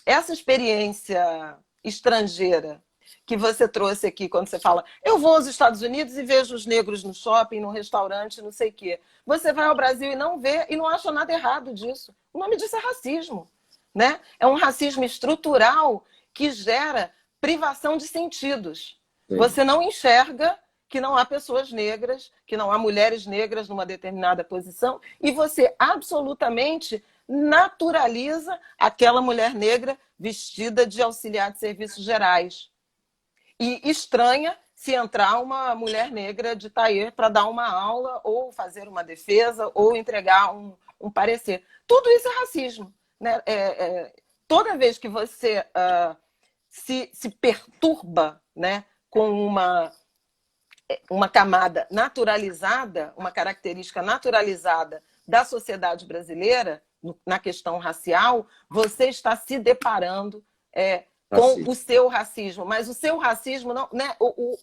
Essa experiência estrangeira que você trouxe aqui quando você fala, eu vou aos Estados Unidos e vejo os negros no shopping, no restaurante, não sei o quê. Você vai ao Brasil e não vê e não acha nada errado disso. O nome disso é racismo, né? É um racismo estrutural que gera privação de sentidos. Sim. Você não enxerga que não há pessoas negras, que não há mulheres negras numa determinada posição e você absolutamente naturaliza aquela mulher negra vestida de auxiliar de serviços gerais. E estranha se entrar uma mulher negra de tailleur para dar uma aula ou fazer uma defesa ou entregar um parecer. Tudo isso é racismo, né? Toda vez que você se perturba, né, com uma camada naturalizada, uma característica naturalizada da sociedade brasileira, na questão racial, você está se deparando com o seu racismo, mas o seu racismo não, né,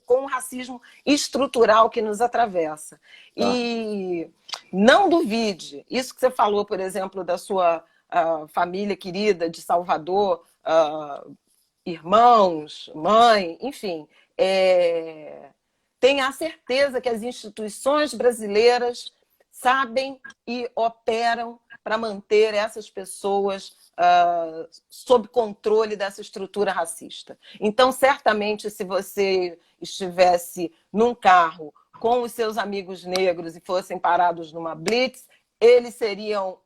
com o racismo estrutural que nos atravessa. E não duvide, isso que você falou, por exemplo, da sua família querida de Salvador, irmãos, mãe, enfim, tenha a certeza que as instituições brasileiras sabem e operam para manter essas pessoas sob controle dessa estrutura racista. Então, certamente, se você estivesse num carro com os seus amigos negros e fossem parados numa blitz, eles seriam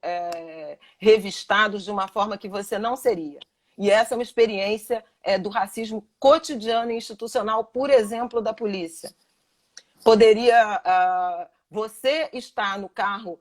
revistados de uma forma que você não seria. E essa é uma experiência do racismo cotidiano e institucional, por exemplo, da polícia. Poderia você estar no carro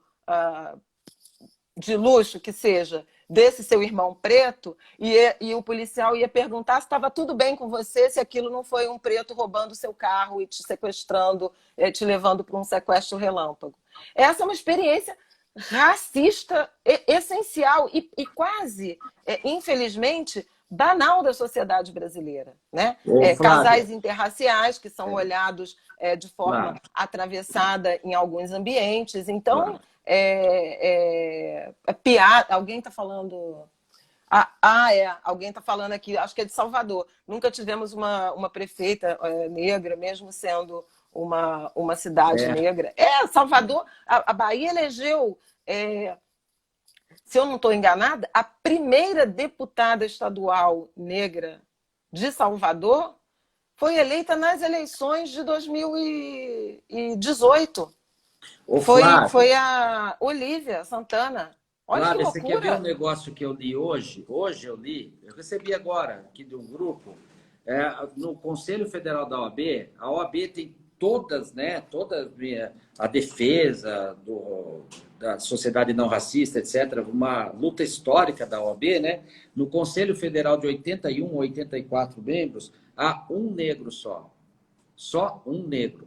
de luxo, que seja, desse seu irmão preto, e o policial ia perguntar se estava tudo bem com você, se aquilo não foi um preto roubando o seu carro e te sequestrando, te levando para um sequestro relâmpago. Essa é uma experiência racista essencial e quase, infelizmente, banal da sociedade brasileira, né? Casais interraciais que são olhados de forma atravessada em alguns ambientes. Então, piada. Alguém está falando... alguém está falando aqui, acho que é de Salvador. Nunca tivemos uma prefeita negra, mesmo sendo uma cidade negra. Salvador, a Bahia elegeu, se eu não estou enganada, a primeira deputada estadual negra de Salvador foi eleita nas eleições de 2018. Foi a Olívia Santana. Olha Flávia, que loucura. Você quer ver um negócio que eu li hoje? Hoje eu li, eu recebi agora aqui de um grupo, no Conselho Federal da OAB, a OAB tem todas, né, toda a defesa da sociedade não racista, etc., uma luta histórica da OAB, né? No Conselho Federal de 81, 84 membros, há um negro só. Só um negro.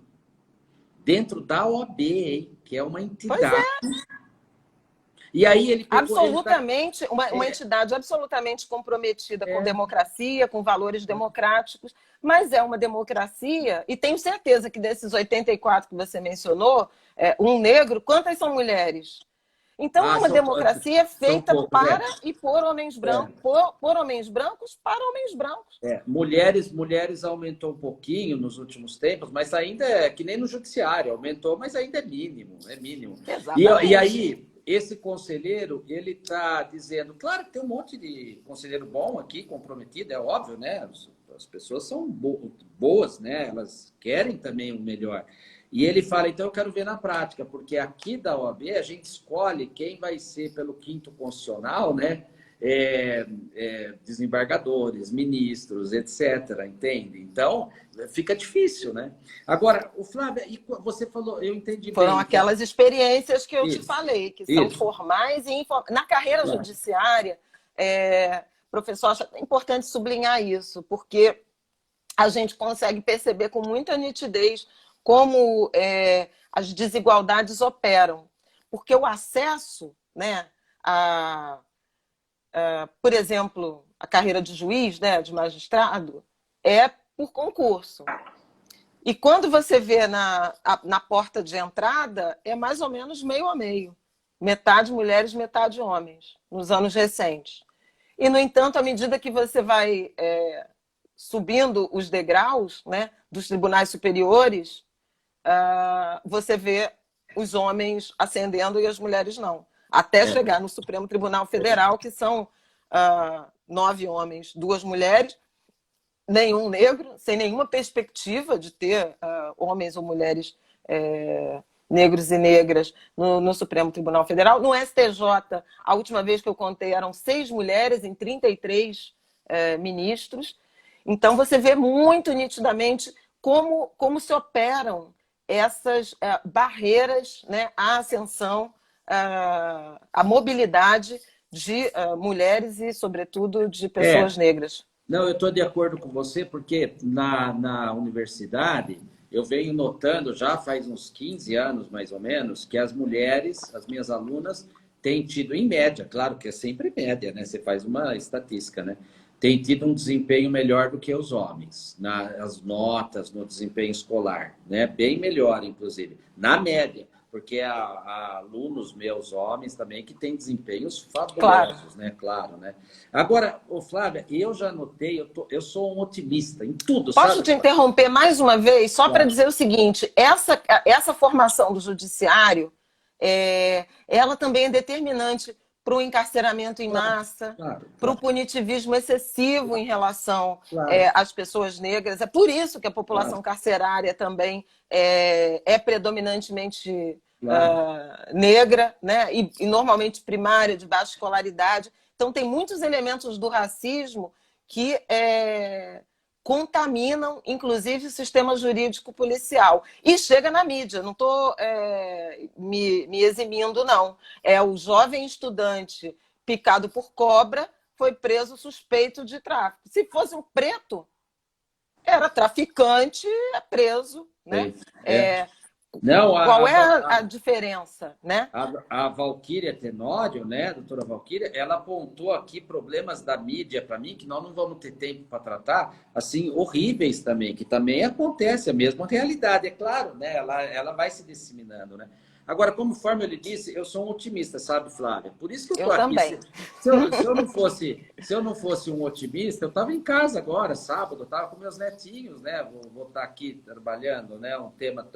Dentro da OAB, hein? Que é uma entidade. E aí ele pegou... Absolutamente, uma entidade absolutamente comprometida com democracia, com valores democráticos, mas é uma democracia, e tenho certeza que desses 84 que você mencionou, um negro, quantas são mulheres? Então, é uma democracia feita para e por homens brancos, por homens brancos para homens brancos. Mulheres aumentou um pouquinho nos últimos tempos, mas ainda é que nem no judiciário, aumentou, mas ainda é mínimo, Exatamente. E aí, esse conselheiro, ele está dizendo, claro que tem um monte de conselheiro bom aqui, comprometido, é óbvio, né? As pessoas são boas, né? Elas querem também o melhor. E ele fala, então eu quero ver na prática, porque aqui da OAB a gente escolhe quem vai ser pelo quinto constitucional, né? Desembargadores, ministros, etc. Entende? Então, fica difícil, né? Agora, o Flávio, você falou, eu entendi bem. Foram aquelas experiências que eu te falei, que são formais e informais. Na carreira judiciária, professor, acho importante sublinhar isso, porque a gente consegue perceber com muita nitidez como as desigualdades operam. Porque o acesso, né, por exemplo, a carreira de juiz, né, de magistrado, é por concurso. E quando você vê na porta de entrada, é mais ou menos meio a meio. Metade mulheres, metade homens, nos anos recentes. E, no entanto, à medida que você vai subindo os degraus, né, dos tribunais superiores, você vê os homens ascendendo e as mulheres não. Até chegar no Supremo Tribunal Federal, que são 9 homens, 2 mulheres, nenhum negro, sem nenhuma perspectiva de ter homens ou mulheres negros e negras no Supremo Tribunal Federal. No STJ, a última vez que eu contei, eram 6 mulheres em 33 ministros. Então, você vê muito nitidamente como se operam essas barreiras, né, à ascensão, à mobilidade de mulheres e, sobretudo, de pessoas negras. Não, eu estou de acordo com você, porque na universidade eu venho notando, já faz uns 15 anos mais ou menos, que as mulheres, as minhas alunas, têm tido, em média, claro que é sempre média, né? Você faz uma estatística, né? Têm tido um desempenho melhor do que os homens, nas notas, no desempenho escolar, né? Bem melhor, inclusive, na média. Porque há alunos meus, homens também, que têm desempenhos fabulosos, né? Claro, né? Agora, Flávia, eu já notei, eu sou um otimista em tudo, Posso te interromper mais uma vez, só para dizer o seguinte, essa formação do judiciário, ela também é determinante para o encarceramento em massa, para o punitivismo excessivo em relação às pessoas negras. É por isso que a população carcerária também é predominantemente negra, né? E normalmente primária, de baixa escolaridade. Então, tem muitos elementos do racismo que contaminam, inclusive, o sistema jurídico policial. E chega na mídia, não estou me eximindo, não. O jovem estudante picado por cobra foi preso suspeito de tráfico. Se fosse um preto, era traficante, é preso. Né? Qual é a diferença? Né? A Valquíria Tenório, né, a doutora Valquíria, ela apontou aqui problemas da mídia para mim, que nós não vamos ter tempo para tratar, assim, horríveis também, que também acontece, a mesma realidade, é claro, né, ela vai se disseminando, né? Agora, conforme eu lhe disse, eu sou um otimista, sabe, Flávia? Por isso que eu estou aqui. Também. Se eu não fosse um otimista, eu estava em casa agora, sábado, eu estava com meus netinhos, né? Vou estar aqui trabalhando, né? Um tema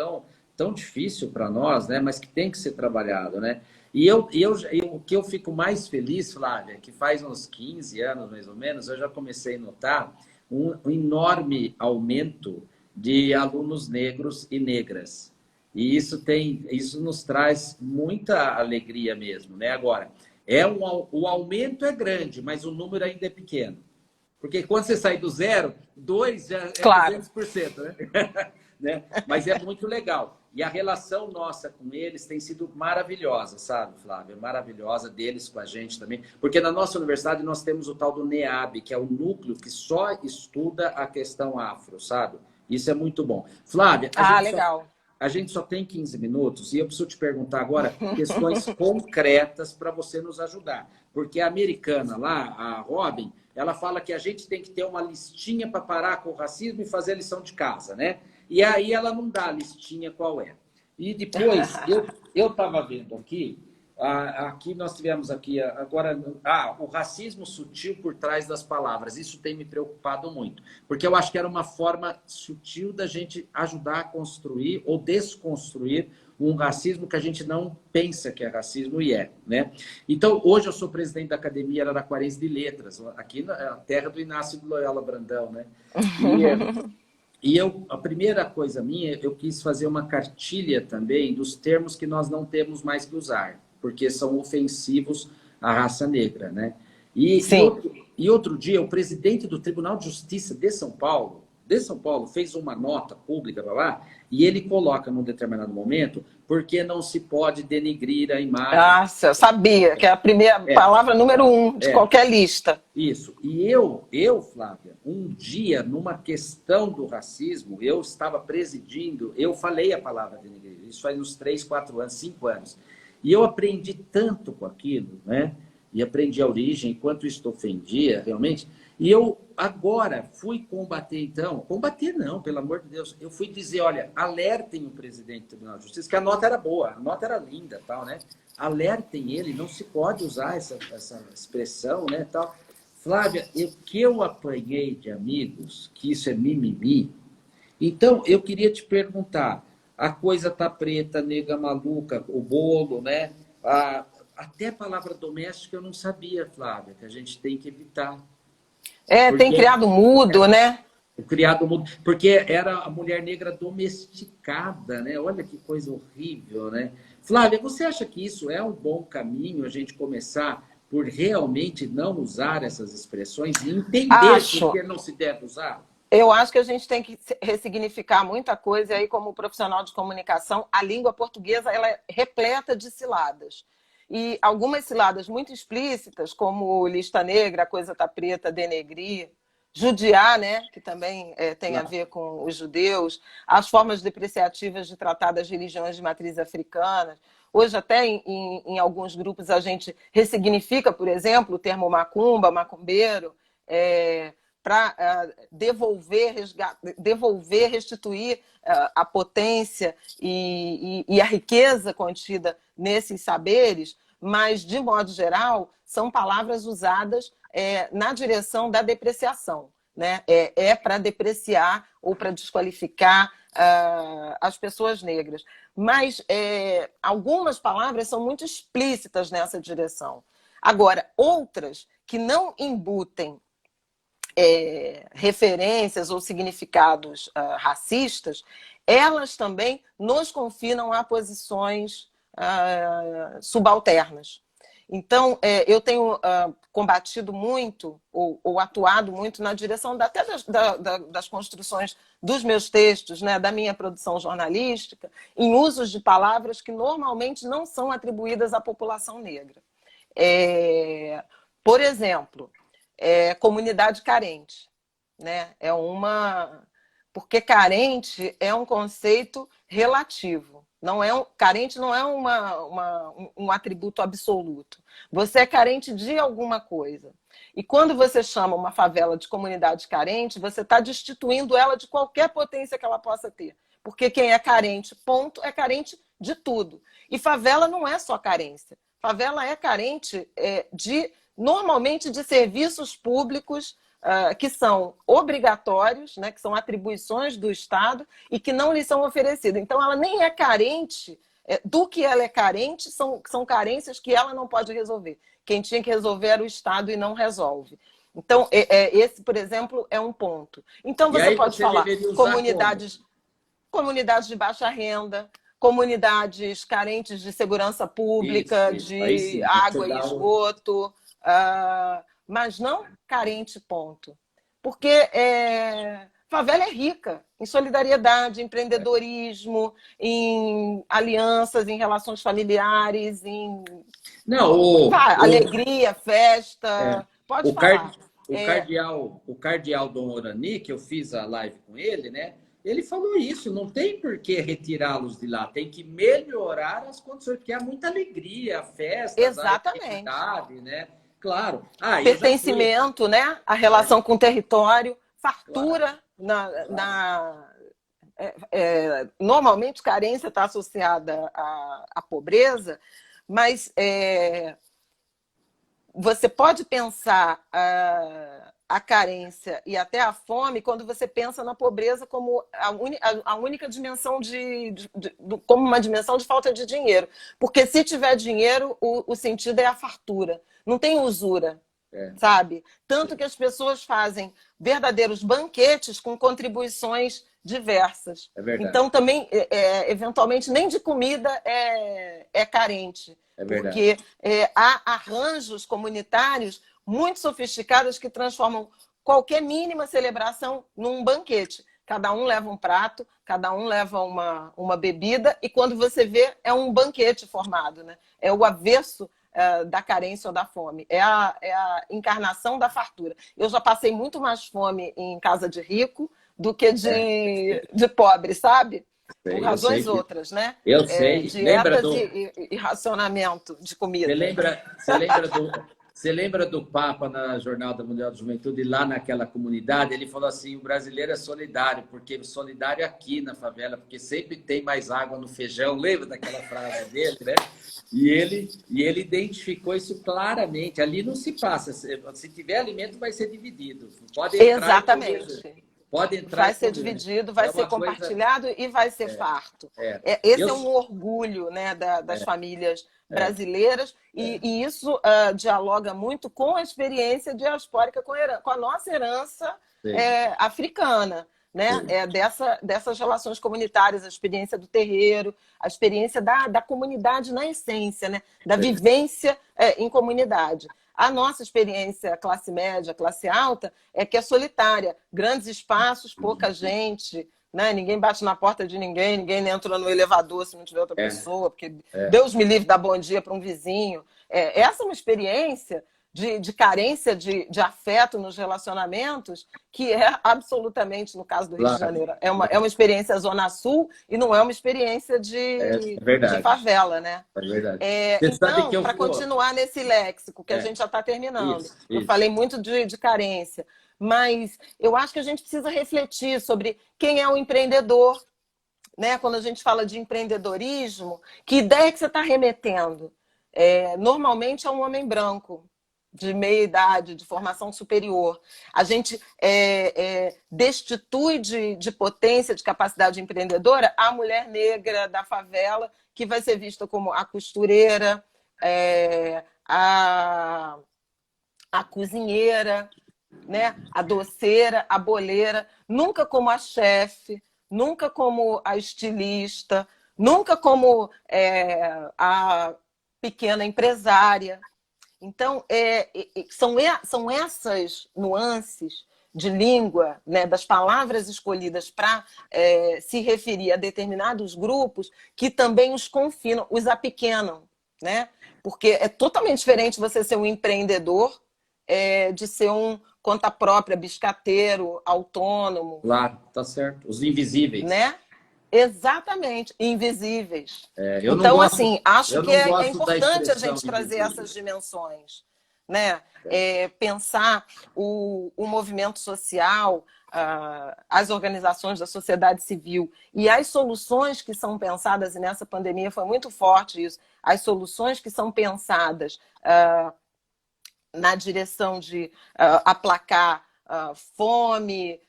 tão difícil para nós, né? Mas que tem que ser trabalhado, né? E o que eu fico mais feliz, Flávia, que faz uns 15 anos, mais ou menos, eu já comecei a notar um enorme aumento de alunos negros e negras. E isso nos traz muita alegria mesmo, né? Agora, o aumento é grande, mas o número ainda é pequeno. Porque quando você sai do 0, 2 já é 200%, né? Mas é muito legal. E a relação nossa com eles tem sido maravilhosa, sabe, Flávia? Maravilhosa, deles com a gente também. Porque na nossa universidade nós temos o tal do NEAB, que é o núcleo que só estuda a questão afro, sabe? Isso é muito bom. Flávia, legal. a gente só tem 15 minutos e eu preciso te perguntar agora questões concretas para você nos ajudar. Porque a americana lá, a Robin, ela fala que a gente tem que ter uma listinha para parar com o racismo e fazer a lição de casa, né? E aí ela não dá a listinha qual é. E depois, eu estava vendo aqui, aqui nós tivemos aqui agora o racismo sutil por trás das palavras. Isso tem me preocupado muito, porque eu acho que era uma forma sutil da gente ajudar a construir ou desconstruir um racismo que a gente não pensa que é racismo e é, né? Então, hoje eu sou presidente da Academia Araraquarense de Letras, aqui na terra do Inácio de Loyola Brandão, né? E a primeira coisa minha, eu quis fazer uma cartilha também dos termos que nós não temos mais que usar, porque são ofensivos à raça negra, né? E outro dia, o presidente do Tribunal de Justiça de São Paulo, fez uma nota pública lá, e ele coloca num determinado momento porque não se pode denegrir a imagem. Nossa, eu sabia que é a primeira palavra número 1 de qualquer lista. Isso. E eu, Flávia, um dia, numa questão do racismo, eu estava presidindo, eu falei a palavra denegrir. Isso faz uns 3, 4 anos, 5 anos. E eu aprendi tanto com aquilo, né? E aprendi a origem, quanto isso ofendia, realmente. E eu agora fui combater, então... Combater não, pelo amor de Deus. Eu fui dizer, olha, alertem o presidente do Tribunal de Justiça, que a nota era boa, a nota era linda, tal, né? Alertem ele, não se pode usar essa expressão, né, tal. Flávia, que eu apanhei de amigos, que isso é mimimi. Então, eu queria te perguntar, a coisa tá preta, nega maluca, o bolo, né? Até a palavra doméstica eu não sabia, Flávia, que a gente tem que evitar. Tem criado mudo, né? O criado mudo, porque era a mulher negra domesticada, né? Olha que coisa horrível, né? Flávia, você acha que isso é um bom caminho, a gente começar por realmente não usar essas expressões e entender por que não se deve usar? Eu acho que a gente tem que ressignificar muita coisa, e aí, como profissional de comunicação, a língua portuguesa ela é repleta de ciladas. E algumas ciladas muito explícitas, como lista negra, coisa tá preta, denegrir, judiar, né, que também tem a ver com os judeus, as formas depreciativas de tratar das religiões de matriz africana. Hoje, até em alguns grupos, a gente ressignifica, por exemplo, o termo macumba, macumbeiro, para devolver, restituir a potência e a riqueza contida nesses saberes, mas, de modo geral, são palavras usadas na direção da depreciação, né? Para depreciar ou para desqualificar as pessoas negras. Mas algumas palavras são muito explícitas nessa direção. Agora, outras que não embutem referências ou significados racistas, elas também nos confinam a posições subalternas. Então, eu tenho combatido muito, ou atuado muito na direção até das construções dos meus textos, né, da minha produção jornalística, em usos de palavras que normalmente não são atribuídas à população negra. Por exemplo, comunidade carente, né? Porque carente é um conceito relativo. Carente não é um atributo absoluto. Você é carente de alguma coisa. E quando você chama uma favela de comunidade carente, você está destituindo ela de qualquer potência que ela possa ter. Porque quem é carente, ponto, é carente de tudo. E favela não é só carência. Favela é carente normalmente de serviços públicos que são obrigatórios, né, que são atribuições do Estado e que não lhe são oferecidas. Então, ela nem é carente do que ela é carente, são carências que ela não pode resolver. Quem tinha que resolver era o Estado e não resolve. Então, esse, por exemplo, é um ponto. Então, você pode falar comunidades de baixa renda, comunidades carentes de segurança pública, de água e esgoto, mas não carente, ponto. Porque favela é rica em solidariedade, em empreendedorismo, em alianças, em relações familiares, em alegria, festa. Pode falar. O cardeal Dom Orani, que eu fiz a live com ele, né? ele falou isso, não tem por que retirá-los de lá, tem que melhorar as condições, porque há muita alegria, festas, a Exatamente. atividade, né? Claro. Eu já fui. Pertencimento, né? A relação com o território, fartura Claro. normalmente carência está associada à pobreza, mas você pode pensar a carência e até a fome quando você pensa na pobreza como a única dimensão como uma dimensão de falta de dinheiro. Porque se tiver dinheiro, o sentido é a fartura. Não tem usura, sabe? Tanto que as pessoas fazem verdadeiros banquetes com contribuições diversas. É verdade. Então, também, eventualmente, nem de comida é carente. É verdade. Porque há arranjos comunitários muito sofisticados que transformam qualquer mínima celebração num banquete. Cada um leva um prato, cada um leva uma bebida, e quando você vê, é um banquete formado, né? É o avesso da carência ou da fome. É a encarnação da fartura. Eu já passei muito mais fome em casa de rico do que de pobre, sabe? Por razões outras, né? Eu sei. Dietas e racionamento de comida. Você lembra do Papa na Jornada Mundial da Juventude, lá naquela comunidade? Ele falou assim, o brasileiro é solidário, porque solidário aqui na favela, porque sempre tem mais água no feijão. Lembra daquela frase dele, né? E ele identificou isso claramente. Ali não se passa. Se tiver alimento, vai ser dividido. Pode entrar. Exatamente. Pode entrar. Vai ser dividido, vai ser compartilhado e vai ser farto. Esse é um orgulho, né, das famílias brasileiras, e isso dialoga muito com a experiência diaspórica, com a nossa herança africana, né? Dessas relações comunitárias, a experiência do terreiro, a experiência da comunidade na essência, né? Da vivência em comunidade. A nossa experiência classe média, classe alta, é que é solitária. Grandes espaços, pouca gente, né? Ninguém bate na porta de ninguém, ninguém entra no elevador se não tiver outra pessoa, porque Deus me livre dar bom dia para um vizinho. Essa é uma experiência de carência de afeto nos relacionamentos, que é absolutamente, no caso do Rio de Janeiro, é uma experiência Zona Sul e não é uma experiência de favela, né? É verdade. Então, para continuar nesse léxico, que a gente já está terminando, eu falei muito de carência, mas eu acho que a gente precisa refletir sobre quem é o empreendedor, né? Quando a gente fala de empreendedorismo, que ideia que você está remetendo? Normalmente é um homem branco, de meia idade, de formação superior. A gente destitui de potência, de capacidade empreendedora, a mulher negra da favela, que vai ser vista como a costureira, a cozinheira, né? A doceira, a boleira, nunca como a chefe, nunca como a estilista, nunca como a pequena empresária. Então, são essas nuances de língua, né, das palavras escolhidas para se referir a determinados grupos, que também os confinam, os apequenam, né? Porque é totalmente diferente você ser um empreendedor de ser um conta própria, biscateiro, autônomo. Claro, tá certo. Os invisíveis. Né? Exatamente, invisíveis. Então, assim, acho que é importante a gente trazer essas dimensões, né? Pensar o movimento social, as organizações da sociedade civil e as soluções que são pensadas, e nessa pandemia foi muito forte isso, as soluções que são pensadas na direção de aplacar fome,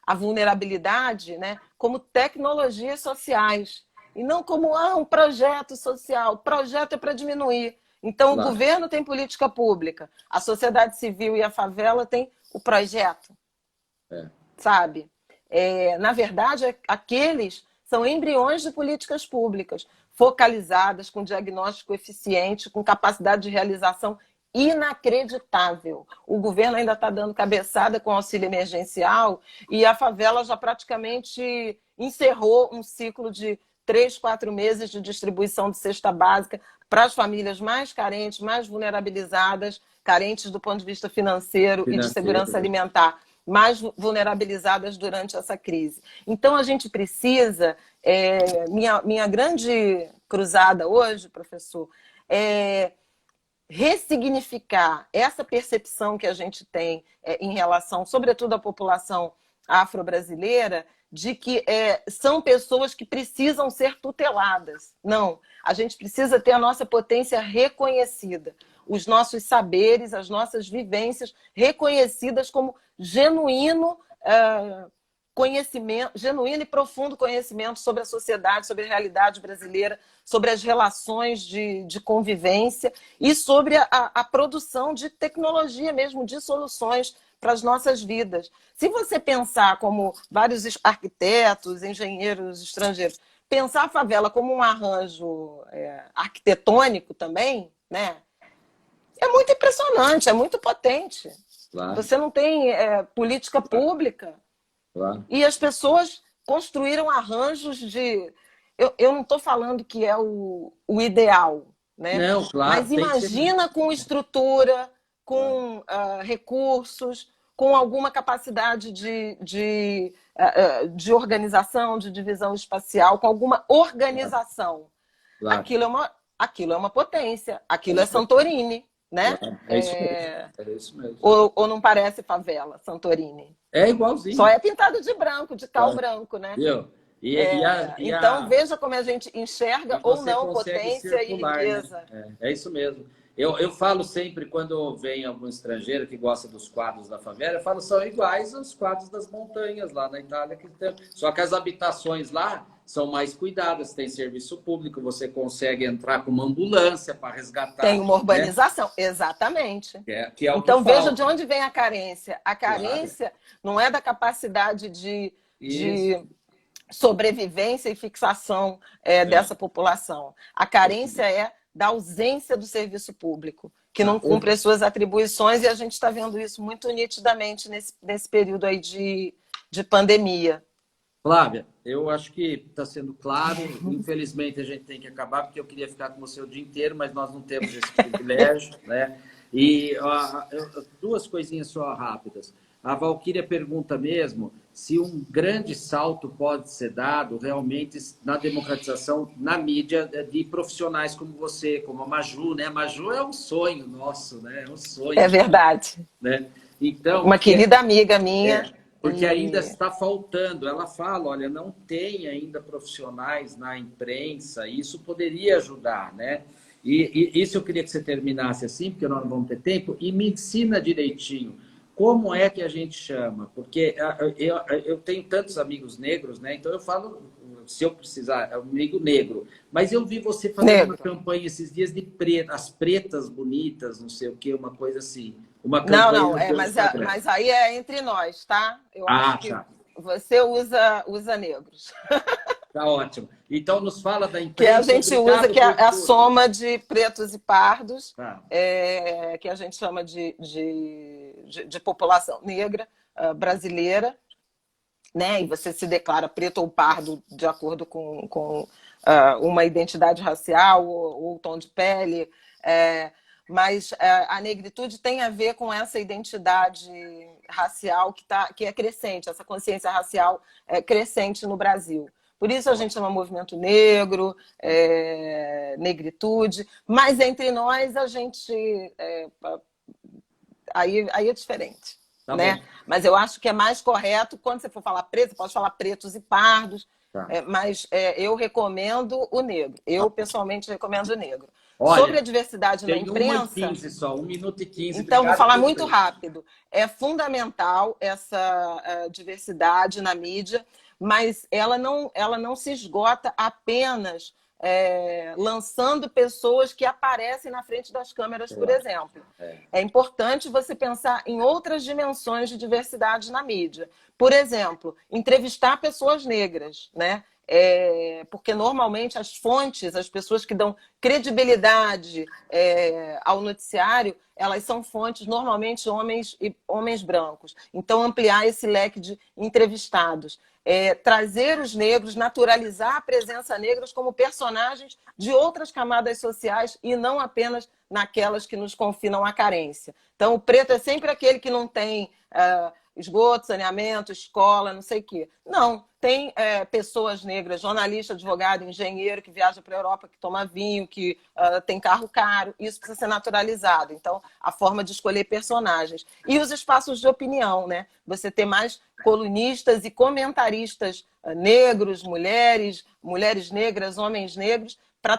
a vulnerabilidade, né, como tecnologias sociais, e não como um projeto social. Projeto é para diminuir. Então, o governo tem política pública, a sociedade civil e a favela tem o projeto, sabe? Na verdade, aqueles são embriões de políticas públicas, focalizadas, com diagnóstico eficiente, com capacidade de realização inacreditável. O governo ainda está dando cabeçada com auxílio emergencial e a favela já praticamente encerrou um ciclo de 3, 4 meses de distribuição de cesta básica para as famílias mais carentes, mais vulnerabilizadas, carentes do ponto de vista financeiro e de segurança alimentar. mais vulnerabilizadas durante essa crise. Então, a gente precisa... minha grande cruzada hoje, professor, é ressignificar essa percepção que a gente tem em relação, sobretudo, à população afro-brasileira, de que são pessoas que precisam ser tuteladas. Não, a gente precisa ter a nossa potência reconhecida, os nossos saberes, as nossas vivências reconhecidas como genuíno conhecimento, genuíno e profundo conhecimento sobre a sociedade, sobre a realidade brasileira, sobre as relações de convivência e sobre a produção de tecnologia mesmo, de soluções para as nossas vidas. Se você pensar como vários arquitetos, engenheiros estrangeiros, pensar a favela como um arranjo arquitetônico também, né? É muito impressionante, é muito potente. Claro. Você não tem política pública. Claro. E as pessoas construíram arranjos de... Eu não estou falando que é o ideal, né? Não, claro. Mas imagina com estrutura, com recursos, com alguma capacidade de organização, de divisão espacial, com alguma organização. Claro. Aquilo é uma potência, aquilo é Santorini, né? Claro. Isso mesmo. É isso mesmo. Ou não parece favela, Santorini? É igualzinho. Só é pintado de branco, de cal branco, né? Viu? Então, veja como a gente enxerga ou não potência circular, e riqueza. Né? É isso mesmo. Eu falo sempre, quando vem algum estrangeiro que gosta dos quadros da favela, eu falo, são iguais aos quadros das montanhas lá na Itália. Só que as habitações lá são mais cuidadas, tem serviço público, você consegue entrar com uma ambulância para resgatar. Tem uma urbanização, né? Exatamente. Que é o então, que veja falta. de onde vem a carência. A carência não é da capacidade de sobrevivência e fixação dessa população. A carência é da ausência do serviço público, que não cumpre as suas atribuições, e a gente está vendo isso muito nitidamente nesse período aí de pandemia. Flávia, eu acho que está sendo claro. Infelizmente, a gente tem que acabar, porque eu queria ficar com você o dia inteiro, mas nós não temos esse privilégio, né? E duas coisinhas só rápidas. A Valquíria pergunta mesmo se um grande salto pode ser dado realmente na democratização na mídia de profissionais como você, como a Maju, né? A Maju é um sonho nosso, né? É um sonho. É verdade. Né? Então, uma querida amiga minha. Porque ainda está faltando. Ela fala, olha, não tem ainda profissionais na imprensa, e isso poderia ajudar, né? E isso eu queria que você terminasse assim, porque nós não vamos ter tempo, e me ensina direitinho. Como é que a gente chama? Porque eu tenho tantos amigos negros, né? Então eu falo, se eu precisar, é um amigo negro. Mas eu vi você fazendo uma campanha esses dias de as pretas bonitas, não sei o quê, uma coisa assim. Uma campanha mas aí é entre nós, tá? Eu acho que você usa negros. Tá ótimo. Então nos fala da imprensa. Que a gente usa, que é a soma de pretos e pardos, que a gente chama de população negra brasileira, né? E você se declara preto ou pardo de acordo com uma identidade racial ou tom de pele. Mas a negritude tem a ver com essa identidade racial que é crescente, essa consciência racial crescente no Brasil. Por isso a gente chama movimento negro, negritude, mas entre nós a gente... aí é diferente. Tá, né? Mas eu acho que é mais correto, quando você for falar preto, você pode falar pretos e pardos, mas eu recomendo o negro. Eu, pessoalmente, recomendo o negro. Olha, sobre a diversidade na imprensa... 1 minuto e 15. Então, vou falar muito rápido. É fundamental essa diversidade na mídia, mas ela não se esgota apenas lançando pessoas que aparecem na frente das câmeras, por exemplo. É importante você pensar em outras dimensões de diversidade na mídia. Por exemplo, entrevistar pessoas negras, né? Porque normalmente as fontes, as pessoas que dão credibilidade ao noticiário, elas são fontes normalmente homens brancos. Então, ampliar esse leque de entrevistados. Trazer os negros, naturalizar a presença negras como personagens de outras camadas sociais e não apenas naquelas que nos confinam à carência. Então, o preto é sempre aquele que não tem esgoto, saneamento, escola, não sei o quê. Não, tem pessoas negras, jornalista, advogado, engenheiro, que viaja para a Europa, que toma vinho, que tem carro caro. Isso precisa ser naturalizado. Então, a forma de escolher personagens. E os espaços de opinião, né? Você ter mais colunistas e comentaristas negros, mulheres negras, homens negros, para